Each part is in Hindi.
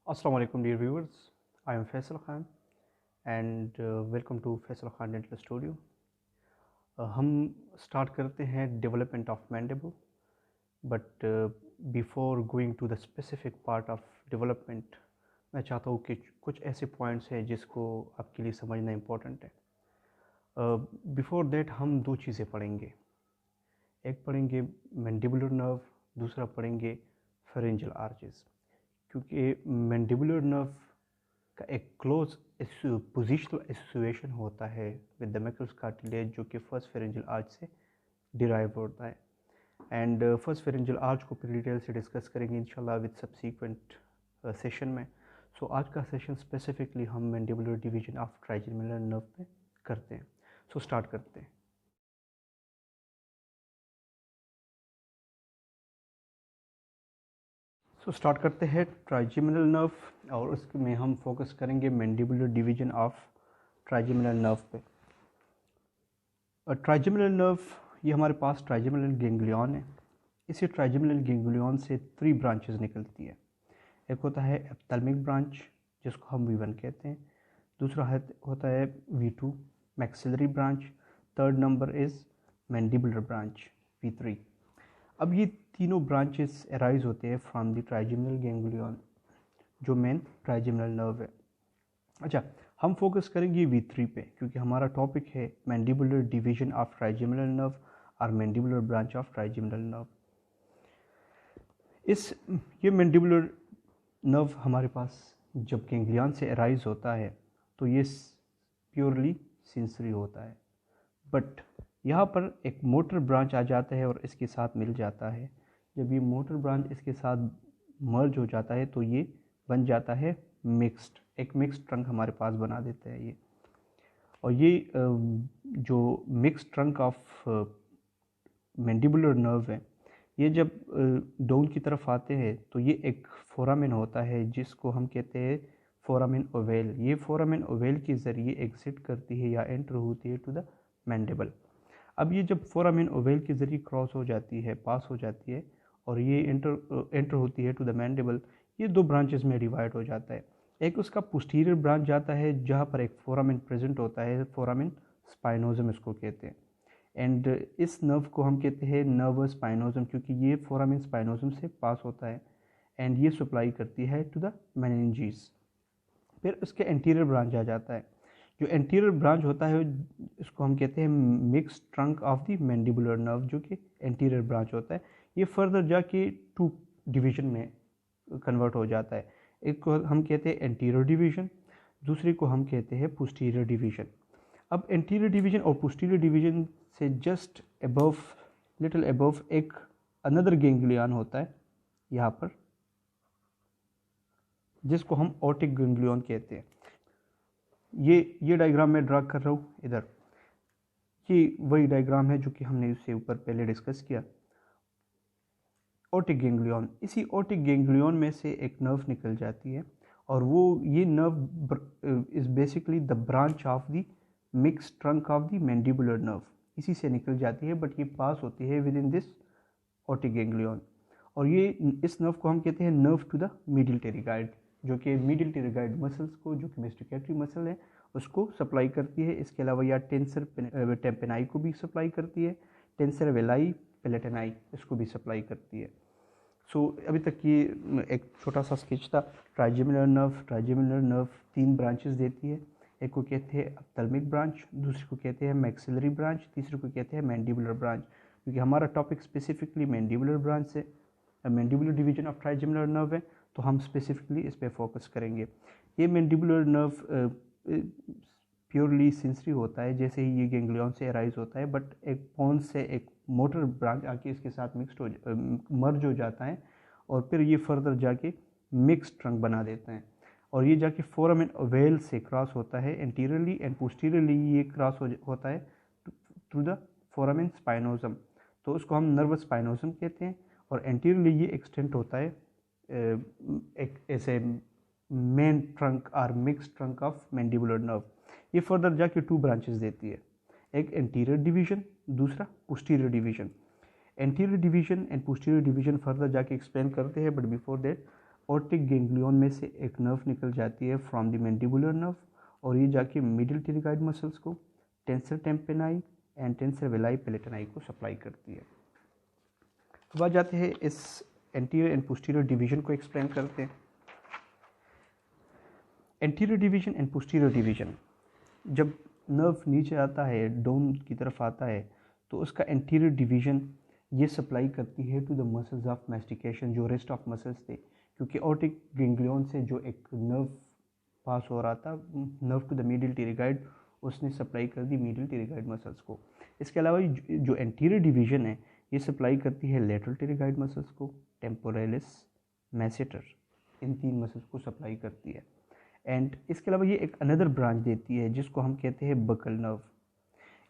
Assalamu alaikum dear viewers, I am Faisal Khan and welcome to Faisal Khan Dental Studio. हम स्टार्ट करते हैं development of mandible but before going to the specific part of development मैं चाहता हूँ कि कुछ ऐसे पॉइंट्स हैं जिसको आपके लिए समझना इम्पोर्टेंट है. बिफोर दैट हम दो चीज़ें पढ़ेंगे. एक पढ़ेंगे मैंडिबुलर नर्व, दूसरा पढ़ेंगे फेरेंजियल आर्चेस, क्योंकि मैंडिबुलर नर्व का एक क्लोज पोजिशनल एसोसिएशन होता है विद द मैकुलस कार्टिलेज जो कि फर्स्ट फेरेंजियल आर्च से डिराइव होता है. एंड फर्स्ट फेरेंजियल आर्च को फिर डिटेल से डिस्कस करेंगे इंशाल्लाह विद सब्सीक्वेंट सेशन में. सो आज का सेशन स्पेसिफिकली हम mandibular division of trigeminal nerve पे करते हैं. सो स्टार्ट करते हैं. स्टार्ट करते हैं ट्राइजेमिनल नर्व और उसमें हम फोकस करेंगे mandibular division of trigeminal nerve पे. ट्राइजेमिनल नर्व, ये हमारे पास ट्राइजेमिनल गैंग्लियन है. इसी ट्राइजेमिनल गैंग्लियन से 3 ब्रांचेस निकलती है. एक होता है एप्थेल्मिक ब्रांच जिसको हम V1 कहते हैं. दूसरा होता है V2 maxillary branch. Third number is mandibular branch V3. अब ये तीनों ब्रांचेस अराइज होते हैं फ्रॉम द ट्राइजेमिनल गैंग्लियन जो मेन ट्राइजेमिनल नर्व है. अच्छा, हम फोकस करेंगे V3 पे क्योंकि हमारा टॉपिक है mandibular division of trigeminal nerve और mandibular branch of trigeminal nerve. ये मैंडिबुलर नर्व हमारे पास जब गैंग्लियन से अराइज होता है तो ये प्योरली सेंसरी होता है, बट यहाँ पर एक मोटर ब्रांच आ जाता है और इसके साथ मिल जाता है. जब ये मोटर ब्रांच इसके साथ मर्ज हो जाता है तो ये बन जाता है मिक्स्ड, एक मिक्स्ड ट्रंक हमारे पास बना देते हैं ये. और ये जो mixed trunk of mandibular nerve है, ये जब डाउन की तरफ आते हैं तो ये एक फोरामेन होता है जिसको हम कहते हैं फोरामेन ओवेल. ये फोरामेन ओवेल के ज़रिए एग्जिट करती है या एंटर होती है टू द मैंडिबल. अब ये जब फोरामेन ओवेल के ज़रिए क्रॉस हो जाती है, पास हो जाती है और ये एंटर होती है टू द मैंडिबल, ये 2 ब्रांचेस में डिवाइड हो जाता है. एक उसका पोस्टीरियर ब्रांच जाता है जहाँ पर एक फोरामेन प्रेजेंट होता है, फोरामेन स्पाइनोजम इसको कहते हैं. एंड इस नर्व को हम कहते हैं नर्वस स्पाइनोजम क्योंकि ये फोरामेन स्पाइनोजम से पास होता है एंड ये सप्लाई करती है टू द मेनिंजीज. फिर उसके एंटीरियर ब्रांच आ जाता है. जो एंटीरियर ब्रांच होता है इसको हम कहते हैं mix trunk of the mandibular nerve जो कि एंटीरियर ब्रांच होता है. ये फर्दर जाके 2 डिवीजन में कन्वर्ट हो जाता है. एक को हम कहते हैं एंटीरियर डिवीजन, दूसरे को हम कहते हैं पोस्टीरियर डिवीजन. अब एंटीरियर डिवीजन और पोस्टीरियर डिवीजन से जस्ट अबव, लिटिल अबव एक अनदर गैंग्लियन होता है यहाँ पर जिसको हम ऑटिक गैंग्लियन कहते हैं. ये डायग्राम मैं ड्रा कर रहा हूँ इधर. ये वही डायग्राम है जो कि हमने इससे ऊपर पहले डिस्कस किया. ऑटिक गैंग्लियन, इसी ऑटिक गैंग्लियन में से एक नर्व निकल जाती है और वो ये nerve is basically the branch of the mix trunk of the mandibular nerve. इसी से निकल जाती है बट ये पास होती है with in this otic ganglion. और ये इस नर्व को हम कहते हैं नर्व टू द मीडियल टेरिगाइड जो कि मीडियल टेरिगाइड मसल्स को, जो कि मेस्टिकेटरी मसल है, उसको सप्लाई करती है. इसके अलावा यह टेंसर टेम्पेनाई को भी सप्लाई करती है, टेंसर वेलाई पेलेटेनाई इसको भी सप्लाई करती है. सो अभी तक ये एक छोटा सा स्केच था. ट्राइजेमिनल नर्व 3 ब्रांचेस देती है. एक को कहते हैं एप्थेल्मिक ब्रांच, दूसरे को कहते हैं मैक्सिलरी ब्रांच, तीसरे को कहते हैं मैंडिबुलर ब्रांच. क्योंकि हमारा टॉपिक स्पेसिफिकली मैंडिबुलर ब्रांच से mandibular division of trigeminal nerve है तो हम स्पेसिफिकली इस पर फोकस करेंगे. ये मैंडिबुलर नर्व प्योरली सेंसरी होता है जैसे ही ये गैंग्लियन से अराइज होता है, बट एक बोन से एक मोटर ब्रांच आके इसके साथ मर्ज हो जाता है और फिर ये फर्दर जाके मिक्स ट्रंक बना देते हैं. और ये जाके फोरामेन ओवेल से क्रॉस होता है एंटीरियरली एंड पोस्टीरियरली ये क्रॉस होता है थ्रू द फोरामेन स्पाइनोजम. तो उसको हम नर्वस स्पाइनोजम कहते हैं. और एंटीरियरली ये एक्सटेंट होता है एक ऐसे मेन ट्रंक और mix trunk of mandibular nerve. ये फर्दर जाके 2 ब्रांचेस देती है, एक एंटीरियर डिवीजन, दूसरा posterior division. Anterior division and posterior division further जाके एक्सप्लेन करते हैं, but before that optic ganglion में से एक नर्व निकल जाती है फ्रॉम द मैंडिबुलर नर्व, और ये जाके मिडिल टिरिगाइड मसल्स को, टेंसर टेम्पेनाई एंड टेंसर वेलाई पेलेटनाई को सप्लाई करती है। अब आ जाते हैं इस एंटीरियर एंड पोस्टीरियर डिवीजन को एक्सप्लेन करते हैं। Anterior division and posterior division, जब नर्व नीचे आता है, डाउन की तरफ आता है, तो उसका एंटीरियर डिवीजन ये सप्लाई करती है to the muscles of mastication, जो रेस्ट ऑफ मसल्स थे, क्योंकि ऑप्टिक गैंग्लियन से जो एक नर्व पास हो रहा था, नर्व टू द मीडियल टिरिगाइड, उसने सप्लाई कर दी मीडियल टिरिगाइड मसल्स को। इसके अलावा जो एंटीरियर डिवीजन है ये सप्लाई करती है लेटरल टिरिगाइड मसल्स को, टेम्पोरेलिस, मैसेटर, इन 3 मसल्स को सप्लाई करती है। एंड इसके अलावा ये एक अनदर ब्रांच देती है जिसको हम कहते हैं बकल नर्व।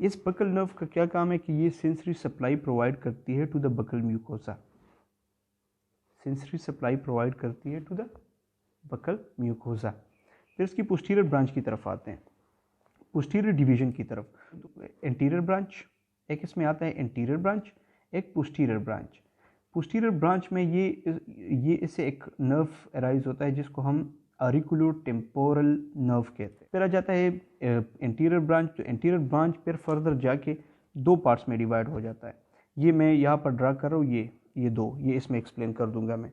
इस बकल नर्व का क्या काम है कि ये सेंसरी सप्लाई प्रोवाइड करती है to the buccal mucosa, sensory supply provide करती है टू द बकल म्यूकोसा। फिर इसकी पोस्टीरियर ब्रांच की तरफ आते हैं, पोस्टीरियर डिवीजन की तरफ। एंटीरियर ब्रांच, एक इसमें आता है एंटीरियर ब्रांच, एक पोस्टीरियर ब्रांच। पोस्टीरियर ब्रांच में ये इससे एक नर्व अराइज होता है जिसको हम ऑरिकुलो टेम्पोरल नर्व कहते हैं। फिर आ जाता है एंटीरियर ब्रांच, तो एंटीरियर ब्रांच फिर फर्दर जाके 2 पार्ट्स में डिवाइड हो जाता है। ये मैं यहाँ पर ड्रा कर रहा हूँ, ये 2, ये इसमें एक्सप्लेन कर दूंगा मैं।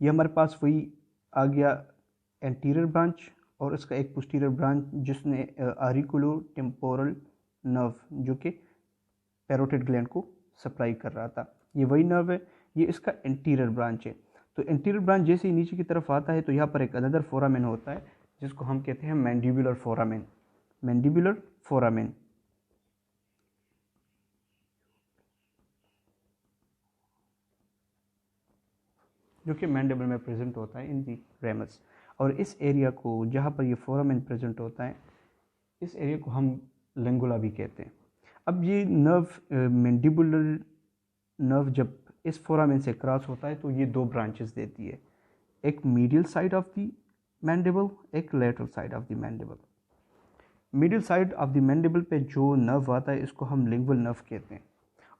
ये हमारे पास वही आ गया एंटीरियर ब्रांच, और इसका एक पोस्टीरियर ब्रांच जिसने ऑरिकुलो टेम्पोरल नर्व, जो कि पैरोटिड ग्लैंड को सप्लाई कर रहा था, ये वही नर्व है, ये इसका एंटीरियर ब्रांच है। तो एंटीरियर ब्रांच जैसे ही नीचे की तरफ आता है तो यहाँ पर एक अनदर फोरामेन होता है जिसको हम कहते हैं मैंडिबुलर फोरामेन, मैंडिबुलर फोरामेन। जो कि मैंडिबल में प्रेजेंट होता है इन दी रेमस। और इस एरिया को, जहाँ पर ये फोरामेन प्रेजेंट होता है, इस एरिया को हम लिंगुला भी कहते हैं। अब ये नर्व मैंडिबुलर नर्व जब इस फोरामेन से क्रॉस होता है तो ये 2 ब्रांचेस देती है, एक medial side of the mandible, एक lateral side of the mandible. Middle side of the mandible पे जो नर्व आता है इसको हम लिंगुअल नर्व कहते हैं,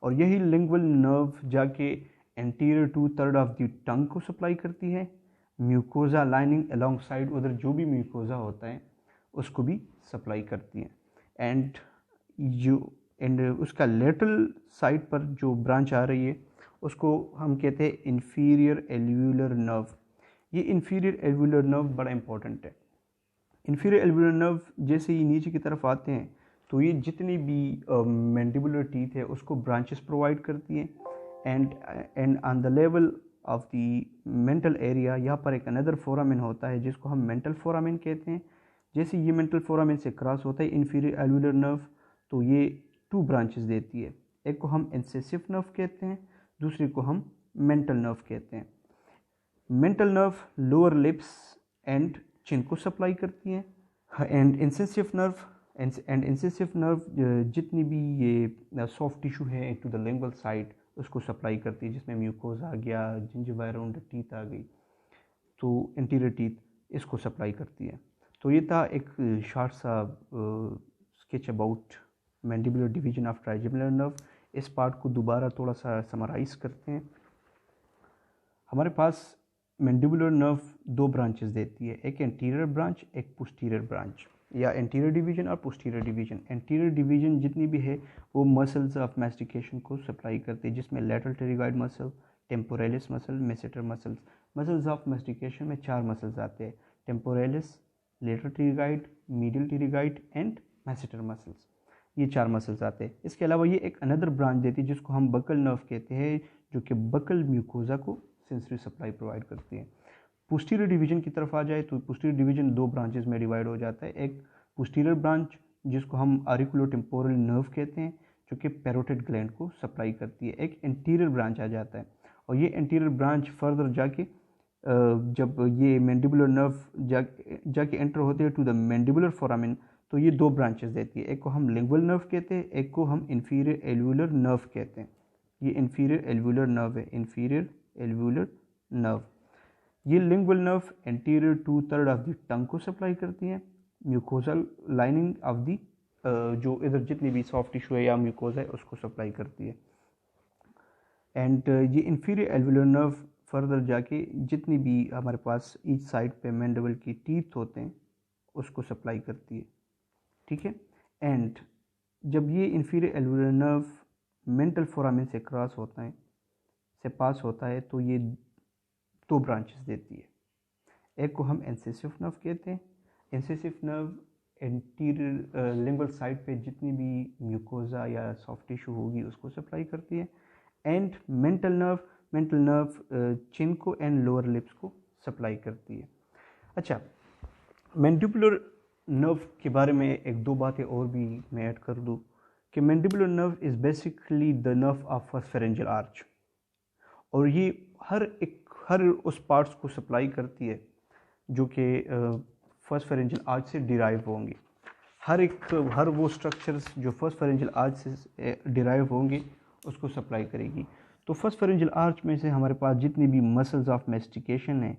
और यही लिंगुअल नर्व जाके एंटीरियर 2/3 ऑफ द टंग को सप्लाई करती है, म्यूकोजा लाइनिंग अलोंग साइड, उधर जो भी म्यूकोजा होता है उसको भी सप्लाई करती है। एंड उसका लेटरल साइड पर जो ब्रांच आ रही है उसको हम कहते हैं इन्फीरियर एल्व्यूलर नर्व। ये इन्फीरियर एल्व्यूलर नर्व बड़ा इंपॉर्टेंट है। इन्फीरियर एल्व्यूलर नर्व जैसे ही नीचे की तरफ आते हैं तो ये जितनी भी मैंडिबुलर टीथ है उसको ब्रांचेस प्रोवाइड करती हैं। And on the level of the mental area यहाँ पर एक अनदर फोरामेन होता है जिसको हम मेंटल फोरामेन कहते हैं। जैसे ये मेंटल फोरामेन से क्रॉस होता है इन्फीरियर एल्व्यूलर नर्व, तो ये 2 ब्रांचेस देती है, एक को हम इंसेसिव नर्व कहते हैं, दूसरे को हम मेंटल नर्व कहते हैं। Mental nerve lower lips and chin को सप्लाई करती हैं, एंड इंसेसिव नर्व जितनी भी ये सॉफ्ट टिश्यू है टू द लिंगुअल साइड उसको सप्लाई करती है, जिसमें म्यूकोज आ गया, जिंजिवा अराउंड टीथ आ गई, तो एंटीरियर टीथ इसको सप्लाई करती है। तो ये था एक शॉर्ट सा sketch about mandibular division of trigeminal nerve. इस पार्ट को दोबारा थोड़ा सा समराइज करते हैं। हमारे पास मैंडिबुलर नर्व 2 ब्रांचेस देती है, एक एंटीरियर ब्रांच, एक पोस्टीरियर ब्रांच, या एंटीरियर डिवीजन और पोस्टीरियर डिवीजन। एंटीरियर डिवीजन जितनी भी है वो मसल्स ऑफ मैस्टिकेशन को सप्लाई करती है, जिसमें lateral pterygoid muscle, temporalis muscle, masseter muscles. Muscles of mastication में 4 मसल्स आते हैं, temporalis, lateral pterygoid, medial pterygoid and masseter muscles, ये 4 मसल्स आते हैं। इसके अलावा ये एक अनदर ब्रांच देती है जिसको हम बकल नर्व कहते हैं, जो कि बकल म्यूकोजा को सेंसरी सप्लाई प्रोवाइड करती है। पोस्टीरियर डिवीजन की तरफ आ जाए तो पोस्टीरियर डिवीजन 2 ब्रांचेस में डिवाइड हो जाता है, एक पोस्टीरियर ब्रांच जिसको हम ऑरिकुलो टेम्पोरल नर्व कहते हैं जो कि पैरोटिड ग्लैंड को सप्लाई करती है, एक एंटीरियर ब्रांच आ जाता है, और ये एंटीरियर ब्रांच फर्दर जाके जब ये मैंडिबुलर नर्व जाके एंटर होते हैं टू द मैंडिबुलर फोरामेन तो ये 2 ब्रांचेस देती है, एक को हम लिंगुअल नर्व कहते हैं, एक को हम इन्फीरियर एल्व्यूलर नर्व कहते हैं। ये इन्फीरियर एल्व्यूलर नर्व है, इन्फीरियर एल्व्यूलर नर्व। ये lingual nerve anterior 2/3 of the tongue को सप्लाई करती है, म्यूकोजल लाइनिंग ऑफ दी जो इधर जितनी भी सॉफ्ट टिश्यू है या म्यूकोजा है उसको सप्लाई करती है। एंड ये इन्फीरियर एल्व्यूलर नर्व फर्दर जाके जितनी भी हमारे पास ईच साइड पे मैंडिबल की टीथ होते हैं उसको सप्लाई करती है, ठीक है। एंड जब ये inferior alveolar nerve mental foramen से क्रॉस होता है, से पास होता है, तो ये दो ब्रांचेस देती है। एक को हम इंसिसिव नर्व कहते हैं। इंसिसिव नर्व एंटीरियर लिंगुअल साइड पे जितनी भी म्यूकोजा या सॉफ्ट टिश्यू होगी उसको सप्लाई करती है। एंड मेंटल नर्व चिन को एंड लोअर लिप्स को सप्लाई करती है। अच्छा, मैंडिबुलर नर्व के बारे में एक दो बातें और भी मैं ऐड कर दूँ कि mandibular nerve is basically the nerve of first pharyngeal arch, और ये हर उस पार्ट्स को सप्लाई करती है जो कि फर्स्ट फेरेंजियल आर्च से डिराइव होंगे। हर वो स्ट्रक्चर्स जो फर्स्ट फेरेंजियल आर्च से डिराइव होंगे उसको सप्लाई करेगी। तो फर्स्ट फेरेंजियल आर्च में से हमारे पास जितनी भी मसल्स ऑफ मैस्टिकेशन है,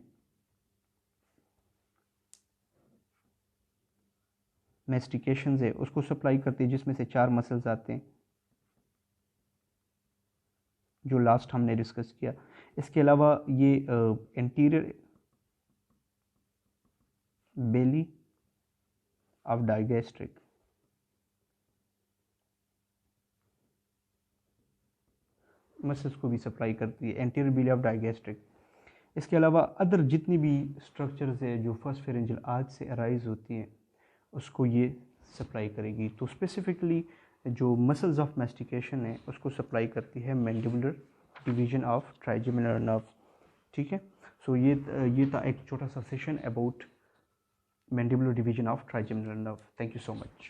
मैस्टिकेशंस है, उसको सप्लाई करती है, जिसमें से 4 मसल्स आते हैं जो लास्ट हमने डिस्कस किया। इसके अलावा ये anterior belly of digastric, muscles को भी सप्लाई करती है, एंटीरियर बेली ऑफ डाइगैस्ट्रिक। इसके अलावा अदर जितनी भी स्ट्रक्चर्स है जो फर्स्ट फेरेंजियल आर्च से अराइज होती हैं उसको ये सप्लाई करेगी। तो स्पेसिफिकली जो मसल्स ऑफ मैस्टिकेशन है उसको सप्लाई करती है mandibular division of trigeminal nerve, ठीक है। सो ये था एक छोटा सा session about mandibular division of trigeminal nerve. Thank you so much.